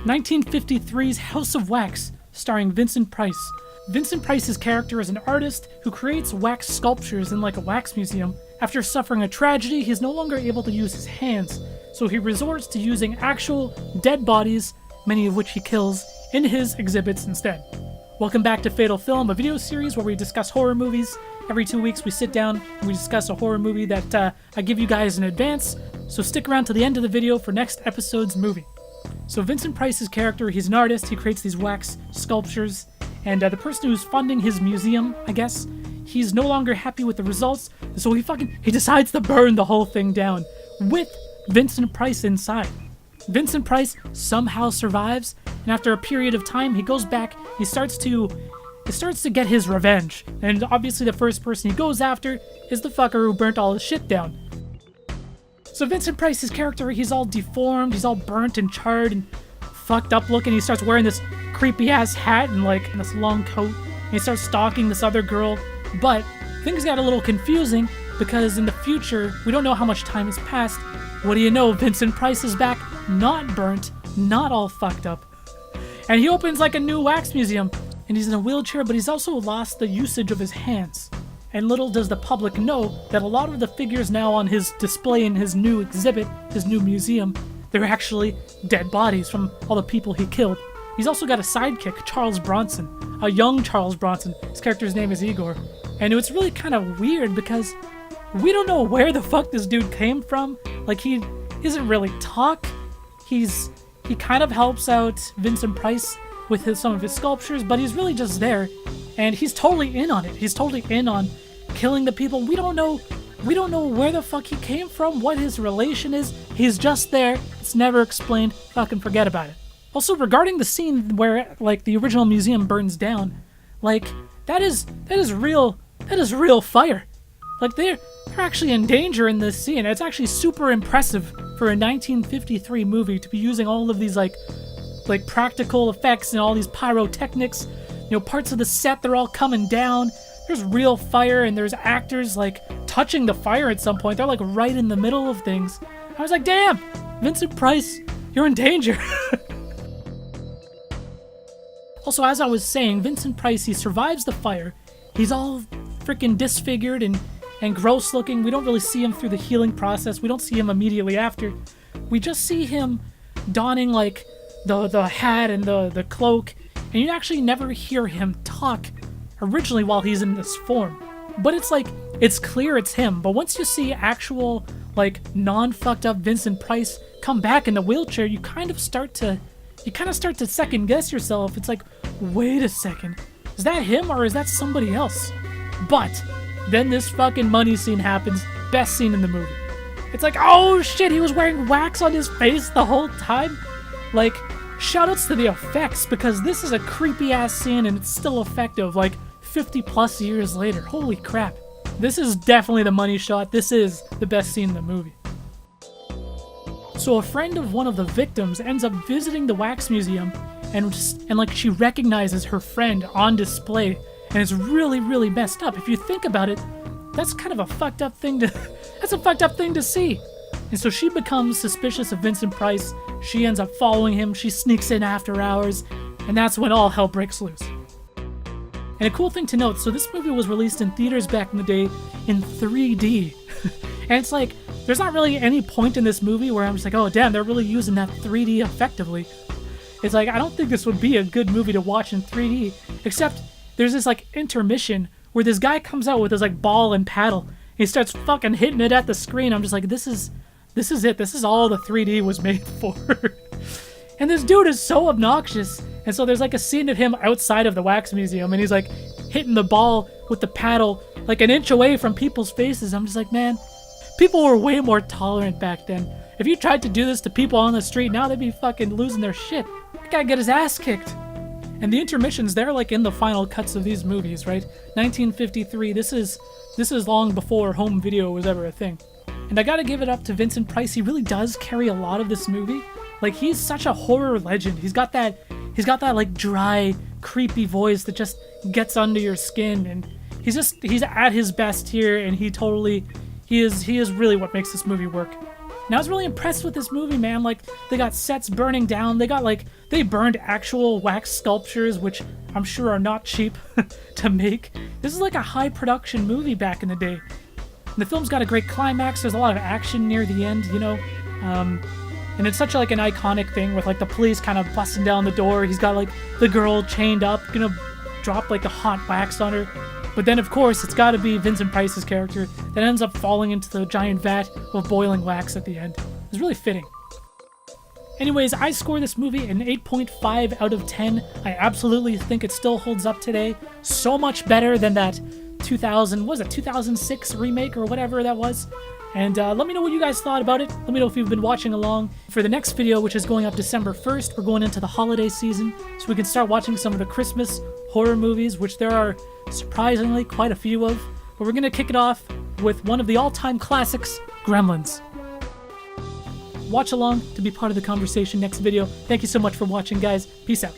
1953's House of Wax, starring Vincent Price. Vincent Price's character is an artist who creates wax sculptures in like a wax museum. After suffering a tragedy, he's no longer able to use his hands, so he resorts to using actual dead bodies, many of which he kills, in his exhibits instead. Welcome back to Fatal Film, a video series where we discuss horror movies. Every 2 weeks we sit down and we discuss a horror movie that I give you guys in advance, so stick around to the end of the video for next episode's movie. So Vincent Price's character, he's an artist, he creates these wax sculptures, and the person who's funding his museum, I guess, he's no longer happy with the results, so he decides to burn the whole thing down with Vincent Price inside. Vincent Price somehow survives, and after a period of time, he goes back, he starts to get his revenge, and obviously the first person he goes after is the fucker who burnt all his shit down. So Vincent Price's character, he's all deformed, he's all burnt and charred and fucked up looking. He starts wearing this creepy ass hat and like this long coat, and he starts stalking this other girl. But things got a little confusing because in the future, we don't know how much time has passed. What do you know? Vincent Price is back, not burnt, not all fucked up. And he opens like a new wax museum, and he's in a wheelchair, but he's also lost the usage of his hands. And little does the public know that a lot of the figures now on his display in his new exhibit, his new museum, they're actually dead bodies from all the people he killed. He's also got a sidekick, Charles Bronson, a young Charles Bronson. His character's name is Igor. And it's really kind of weird because we don't know where the fuck this dude came from. Like, he doesn't really talk. He kind of helps out Vincent Price with some of his sculptures, but he's really just there. And he's totally in on it. He's totally in on killing the people. We don't know where the fuck he came from, what his relation is. He's just there. It's never explained. Fucking forget about it. Also, regarding the scene where like the original museum burns down, like that is real fire. Like they're actually in danger in this scene. It's actually super impressive for a 1953 movie to be using all of these like practical effects and all these pyrotechnics. You know, parts of the set, they're all coming down. There's real fire, and there's actors, like, touching the fire at some point. They're, like, right in the middle of things. I was like, damn! Vincent Price, you're in danger. Also, as I was saying, Vincent Price, he survives the fire. He's all freaking disfigured and gross looking. We don't really see him through the healing process. We don't see him immediately after. We just see him donning, like, the hat and the cloak, and you actually never hear him talk originally while he's in this form. But it's like, it's clear it's him. But once you see actual, like, non-fucked up Vincent Price come back in the wheelchair, you kind of start to second guess yourself. It's like, wait a second, is that him or is that somebody else? But then this fucking money scene happens, best scene in the movie. It's like, oh shit, he was wearing wax on his face the whole time? Like, shoutouts to the effects, because this is a creepy ass scene and it's still effective, like 50 plus years later. Holy crap. This is definitely the money shot. This is the best scene in the movie. So a friend of one of the victims ends up visiting the wax museum and like she recognizes her friend on display, and it's really, really messed up. If you think about it, that's kind of a fucked up thing to see. And so she becomes suspicious of Vincent Price. She ends up following him. She sneaks in after hours, and that's when all hell breaks loose. And a cool thing to note, so this movie was released in theaters back in the day in 3D. And it's like, there's not really any point in this movie where I'm just like, oh damn, they're really using that 3D effectively. It's like, I don't think this would be a good movie to watch in 3D, except there's this like intermission where this guy comes out with his like ball and paddle, and he starts fucking hitting it at the screen. I'm just like, this is it. This is all the 3D was made for. And this dude is so obnoxious. And so there's like a scene of him outside of the wax museum, and he's like hitting the ball with the paddle like an inch away from people's faces. I'm just like, man, people were way more tolerant back then. If you tried to do this to people on the street now, they'd be fucking losing their shit. That guy get his ass kicked. And the intermissions, they're like in the final cuts of these movies, right? 1953, this is long before home video was ever a thing. And I gotta give it up to Vincent Price. He really does carry a lot of this movie. Like, he's such a horror legend. He's got that like dry, creepy voice that just gets under your skin, and he's at his best here, and he is really what makes this movie work. And I was really impressed with this movie, man. Like, they got sets burning down. They burned actual wax sculptures, which I'm sure are not cheap to make. This is like a high production movie back in the day. And the film's got a great climax. There's a lot of action near the end, you know. And it's such like an iconic thing with like the police kind of busting down the door. He's got like the girl chained up, gonna drop like the hot wax on her. But then, of course, it's got to be Vincent Price's character that ends up falling into the giant vat of boiling wax at the end. It's really fitting. Anyways, I score this movie an 8.5 out of 10. I absolutely think it still holds up today. So much better than that 2006 remake or whatever that was. And let me know what you guys thought about it. Let me know if you've been watching along. For the next video, which is going up December 1st, we're going into the holiday season, so we can start watching some of the Christmas horror movies, which there are surprisingly quite a few of. But we're going to kick it off with one of the all-time classics, Gremlins. Watch along to be part of the conversation next video. Thank you so much for watching, guys. Peace out.